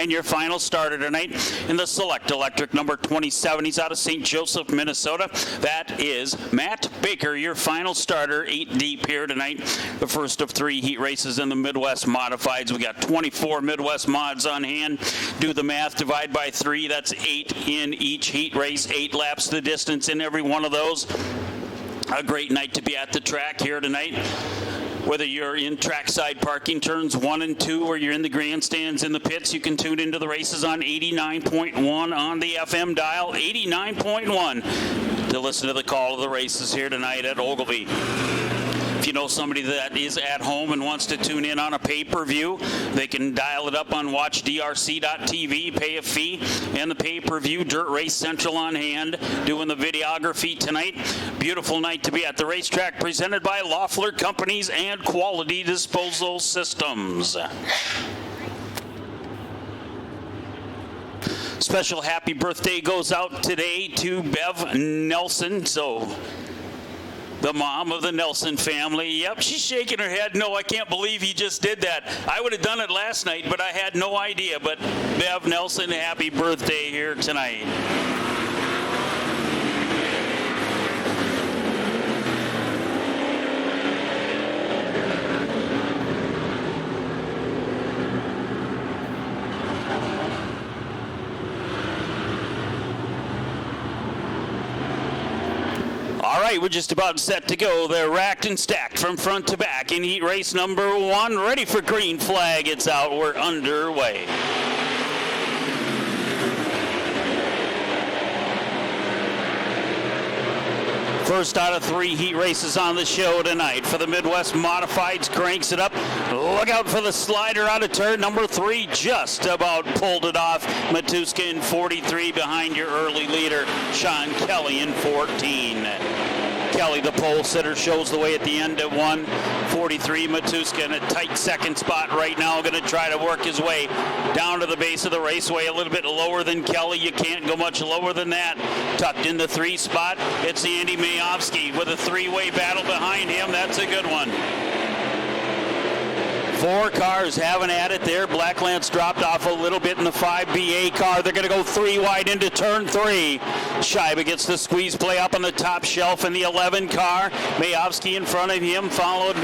And your final starter tonight in the Select Electric number 27. He's out of St. Joseph, Minnesota. That is Matt Baker, your final starter, 8 deep here tonight. The first of 3 heat races in the Midwest Modifieds. We got 24 Midwest mods on hand. Do the math, divide by 3. That's 8 in each heat race, 8 laps the distance in every one of those. A great night to be at the track here tonight. Whether you're in trackside parking turns 1 and 2 or you're in the grandstands in the pits, you can tune into the races on 89.1 on the FM dial, 89.1, to listen to the call of the races here tonight at Ogilvie. If you know somebody that is at home and wants to tune in on a pay-per-view, they can dial it up on watchdrc.tv, pay a fee, and the pay-per-view Dirt Race Central on hand, doing the videography tonight. Beautiful night to be at the racetrack, presented by Loeffler Companies and Quality Disposal Systems. Special happy birthday goes out today to Bev Nelson. The mom of the Nelson family. Yep, she's shaking her head. No, I can't believe he just did that. I would have done it last night, but I had no idea. But Bev Nelson, happy birthday here tonight. All right, we're just about set to go. They're racked and stacked from front to back in heat race number 1. Ready for green flag. It's out. We're underway. First out of 3 heat races on the show tonight for the Midwest Modifieds. Cranks it up. Look out for the slider out of turn number 3. Just about pulled it off. Matuska in 43 behind your early leader, Sean Kelly in 14. Kelly, the pole sitter, shows the way at the end at 1:43. Matuska in a tight second spot right now, going to try to work his way down to the base of the raceway, a little bit lower than Kelly. You can't go much lower than that. Tucked in the 3 spot, it's Andy Mayovsky with a 3-way battle behind him. That's a good one. 4 cars having at it there. Black Lance dropped off a little bit in the 5BA car. They're going to go 3 wide into turn 3. Scheibe gets the squeeze play up on the top shelf in the 11 car. Mayovsky in front of him, followed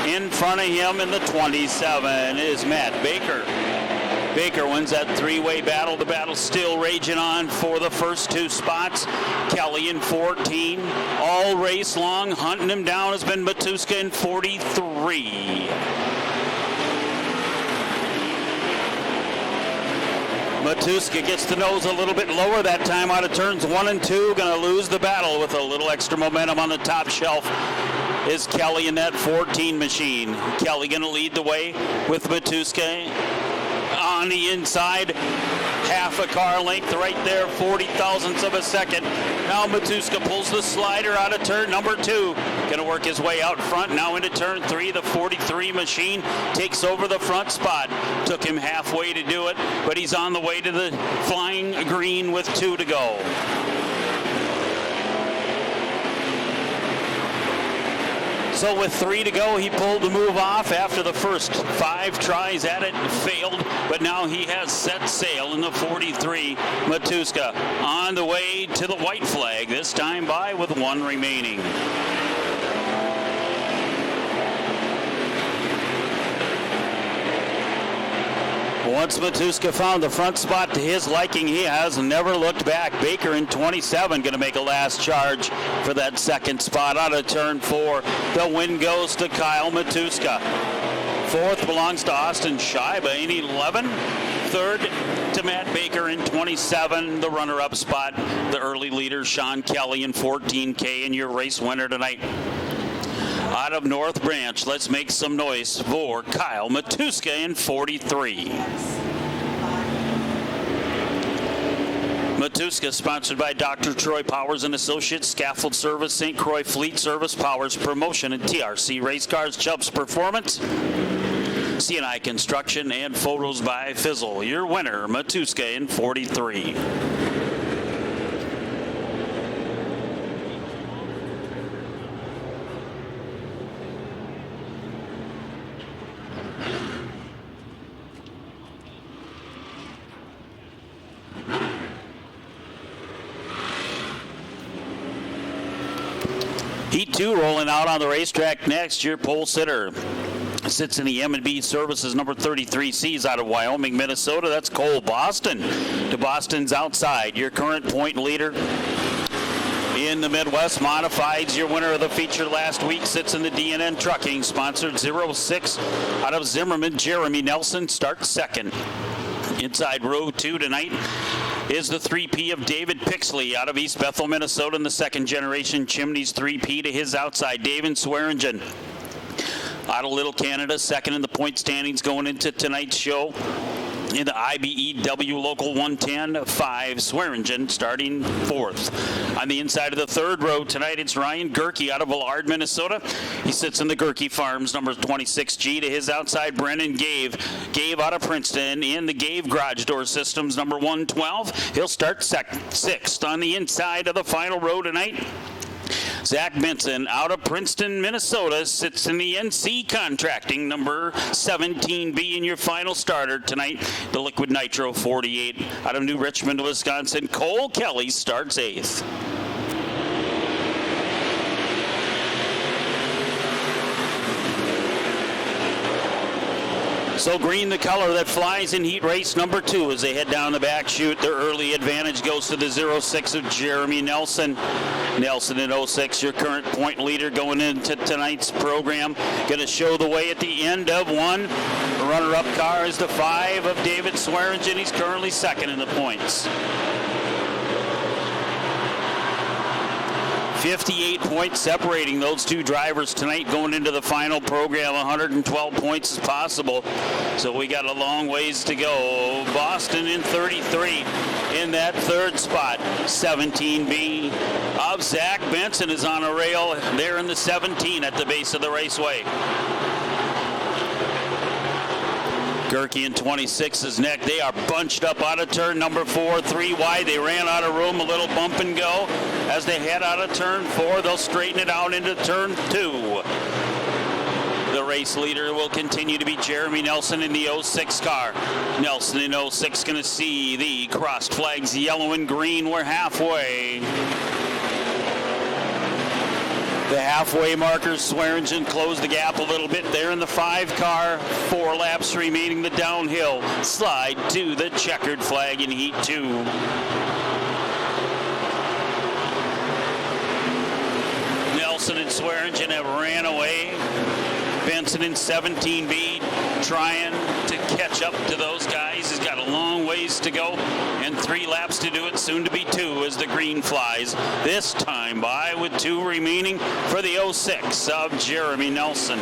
in front of him in the 27 is Matt Baker. Baker wins that 3-way battle. The battle's still raging on for the first 2 spots. Kelly in 14. All race long, hunting him down has been Matuska in 43. Matuska gets the nose a little bit lower that time out of turns 1 and 2. Going to lose the battle with a little extra momentum on the top shelf is Kelly in that 14 machine. Kelly going to lead the way with Matuska on the inside. Half a car length right there, 40 thousandths of a second. Now Matuska pulls the slider out of turn number 2. Going to work his way out front. Now into turn 3. The 43 machine takes over the front spot. Took him halfway to do it, but he's on the way to the flying green with 2 to go. So with 3 to go, he pulled the move off after the first 5 tries at it and failed, but now he has set sail in the 43. Matuska on the way to the white flag, this time by with 1 remaining. Once Matuska found the front spot to his liking, he has never looked back. Baker in 27 going to make a last charge for that second spot out of turn 4. The win goes to Kyle Matuska. 4th belongs to Austin Scheibe in 11. 3rd to Matt Baker in 27. The runner-up spot, the early leader, Sean Kelly in 14K, and your race winner tonight. Out of North Branch, let's make some noise for Kyle Matuska in 43. Matuska sponsored by Dr. Troy Powers and Associates, Scaffold Service, St. Croix Fleet Service, Powers Promotion, and TRC Race Cars, Chubbs Performance, CNI Construction, and photos by Fizzle. Your winner, Matuska in 43. Heat 2 rolling out on the racetrack next. Your pole sitter sits in the M&B Services number 33Cs out of Wyoming, Minnesota. That's Cole Boston. To Boston's outside. Your current point leader in the Midwest Modifieds. Your winner of the feature last week sits in the DNN Trucking, sponsored 06 out of Zimmerman. Jeremy Nelson starts second. Inside row 2 tonight is the 3P of David Pixley out of East Bethel, Minnesota, in the second generation Chimneys 3P. To his outside, David Swearingen out of Little Canada, second in the point standings going into tonight's show. In the IBEW Local 110, 5, Swearingen starting fourth. On the inside of the third row tonight, it's Ryan Gerke out of Villard, Minnesota. He sits in the Gerke Farms, number 26G. To his outside, Brennan Gave out of Princeton in the Gave Garage Door Systems, number 112. He'll start sixth. On the inside of the final row tonight, Zach Benson out of Princeton, Minnesota, sits in the NC Contracting, number 17B in your final starter tonight. The Liquid Nitro 48 out of New Richmond, Wisconsin. Cole Kelly starts eighth. So green, the color that flies in heat race number 2 as they head down the back chute. Their early advantage goes to the 06 of Jeremy Nelson. Nelson in 06, your current point leader going into tonight's program. Going to show the way at the end of one. The runner-up car is the 5 of David Swearingen. He's currently second in the points. 58 points separating those two drivers tonight going into the final program. 112 points is possible. So we got a long ways to go. Boston in 33 in that third spot. 17B of Zach Benson is on a rail there in the 17 at the base of the raceway. Gerke in 26's neck. They are bunched up out of turn number 4, 3 wide. They ran out of room, a little bump and go. As they head out of turn 4, they'll straighten it out into turn 2. The race leader will continue to be Jeremy Nelson in the 06 car. Nelson in 06 going to see the crossed flags yellow and green. We're halfway. The halfway markers, Swearingen closed the gap a little bit there in the 5 car. 4 laps remaining the downhill slide to the checkered flag in heat 2. Nelson and Swearingen have ran away. Benson in 17B trying to catch up to those guys. He's got a long ways to go and 3 laps to do it, soon to be 2 as the green flies. This time by with 2 remaining for the 06 of Jeremy Nelson.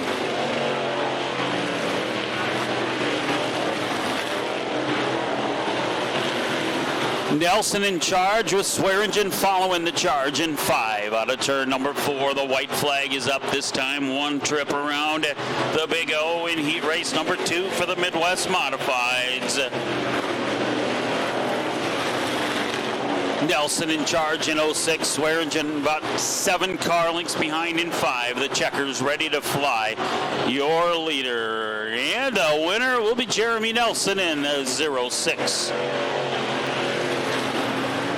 Nelson in charge with Swearingen following the charge in 5 out of turn number 4. The white flag is up this time. 1 trip around the Big O in heat race number 2 for the Midwest Modifieds. Nelson in charge in 06. Swearingen about 7 car lengths behind in 5. The checkers ready to fly. Your leader and the winner will be Jeremy Nelson in 06.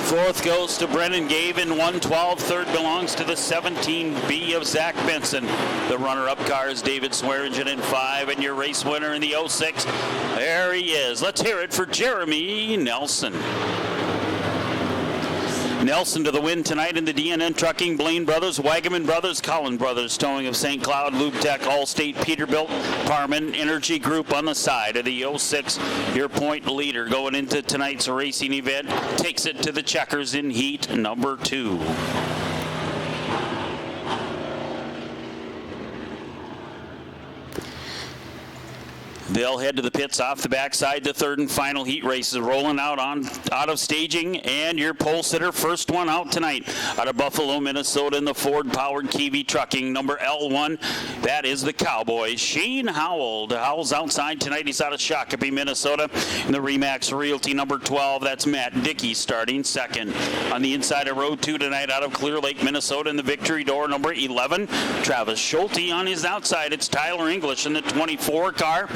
Fourth goes to Brennan Gave in 112. Third belongs to the 17B of Zach Benson. The runner-up car is David Swearingen in 5, and your race winner in the 06. There he is. Let's hear it for Jeremy Nelson. Nelson to the win tonight in the DNN Trucking, Blaine Brothers, Wagaman Brothers, Collin Brothers, Towing of St. Cloud, Lube Tech, Allstate, Peterbilt, Parman, Energy Group on the side of the 06. Your point leader going into tonight's racing event takes it to the checkers in heat number 2. They'll head to the pits off the backside. The third and final heat race is rolling out of staging, and your pole sitter, first one out tonight out of Buffalo, Minnesota, in the Ford-powered Kiwi Trucking, number L1. That is the Cowboy, Shane Howell. Howell's outside tonight. He's out of Shakopee, Minnesota. In the Remax Realty, number 12, that's Matt Dickey starting second. On the inside of row 2 tonight out of Clear Lake, Minnesota, in the Victory Door, number 11, Travis Schulte. On his outside, it's Tyler English in the 24 car.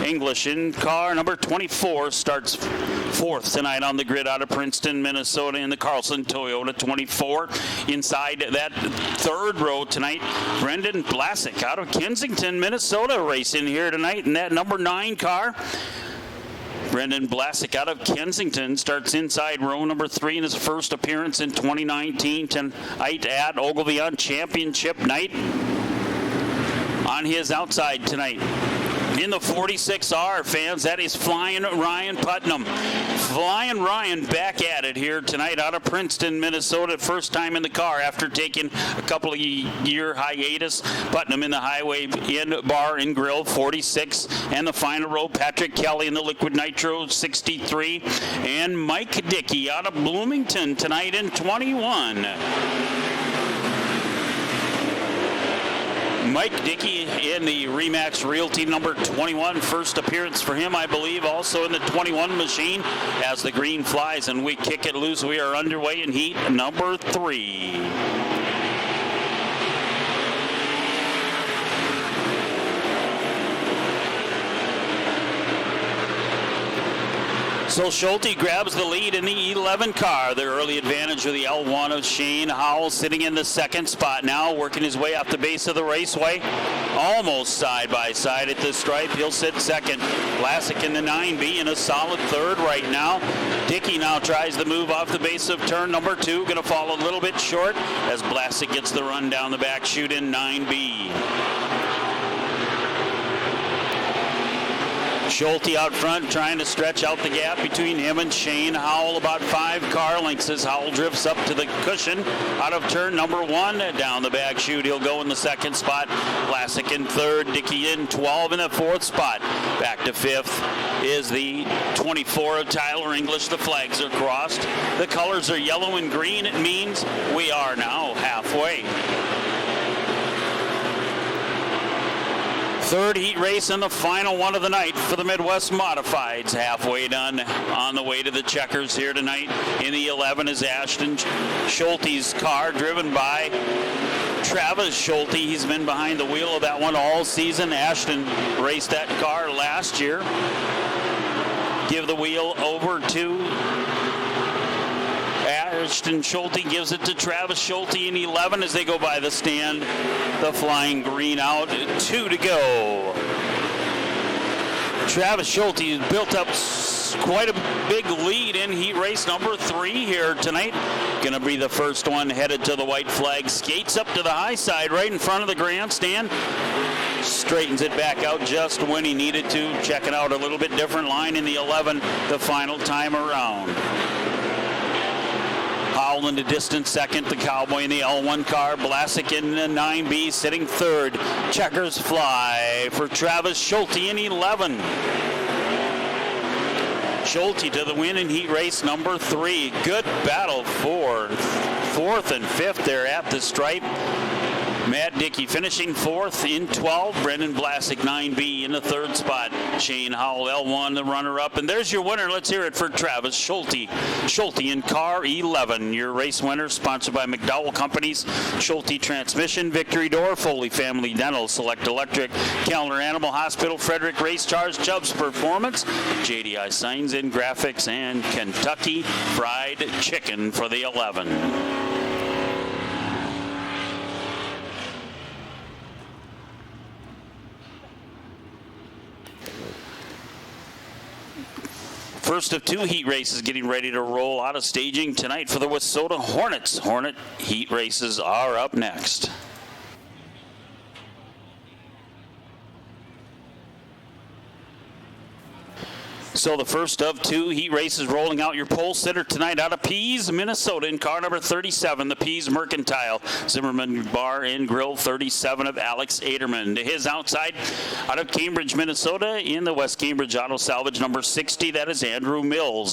English in car number 24 starts fourth tonight on the grid out of Princeton, Minnesota in the Carlson Toyota 24. Inside that third row tonight, Brendan Blasek out of Kensington, Minnesota racing here tonight in that number 9 car. Brendan Blasek out of Kensington starts inside row number 3 in his first appearance in 2019 tonight at Ogilvy on Championship night. On his outside tonight, in the 46R, fans, that is Flying Ryan Putnam. Flying Ryan back at it here tonight out of Princeton, Minnesota. First time in the car after taking a couple of year hiatus. Putnam in the highway in bar and grill 46. And the final row, Patrick Kelly in the liquid nitro 63. And Mike Dickey out of Bloomington tonight in 21. Mike Dickey in the Remax Realty number 21. First appearance for him, I believe, also in the 21 machine. As the green flies and we kick it loose, we are underway in heat number 3. So Schulte grabs the lead in the 11 car. The early advantage of the L1 of Shane Howell sitting in the second spot now, working his way up the base of the raceway. Almost side by side at the stripe. He'll sit second. Blasek in the 9B in a solid third right now. Dickey now tries the move off the base of turn number 2. Going to fall a little bit short as Blasek gets the run down the back chute in 9B. Schulte out front trying to stretch out the gap between him and Shane Howell, about 5 car lengths as Howell drifts up to the cushion out of turn number 1. Down the back chute, he'll go in the second spot. Blasek in third, Dickey in 12 in the fourth spot. Back to fifth is the 24 of Tyler English. The flags are crossed. The colors are yellow and green. It means we are now halfway. Third heat race and the final one of the night for the Midwest Modifieds. Halfway done on the way to the checkers here tonight. In the 11 is Ashton Schulte's car, driven by Travis Schulte. He's been behind the wheel of that one all season. Ashton raced that car last year. Give the wheel over to Ashton Schulte, gives it to Travis Schulte in 11 as they go by the stand. The flying green out, 2 to go. Travis Schulte has built up quite a big lead in heat race number 3 here tonight. Going to be the first one headed to the white flag. Skates up to the high side right in front of the grandstand. Straightens it back out just when he needed to. Checking out a little bit different line in the 11 the final time around. Howell in the distant second, the Cowboy in the L1 car. Blasek in the 9B sitting third. Checkers fly for Travis Schulte in 11. Schulte to the win in heat race number 3. Good battle for fourth and fifth there at the stripe. Matt Dickey finishing fourth in 12. Brendan Blasek 9B in the third spot. Shane Howell L1 the runner-up. And there's your winner. Let's hear it for Travis Schulte. Schulte in car 11. Your race winner sponsored by McDowell Companies. Schulte Transmission, Victory Door, Foley Family Dental, Select Electric, Kellner Animal Hospital, Frederick Race Cars, Chubbs Performance, JDI Signs and Graphics, and Kentucky Fried Chicken for the 11. First of 2 heat races getting ready to roll out of staging tonight for the Wissota Hornets. Hornet heat races are up next. So the first of 2 heat races rolling out your pole sitter tonight out of Pease, Minnesota in car number 37, the Pease Mercantile. Zimmerman Bar and Grill 37 of Alex Aderman. To his outside out of Cambridge, Minnesota in the West Cambridge Auto Salvage number 60, that is Andrew Mills.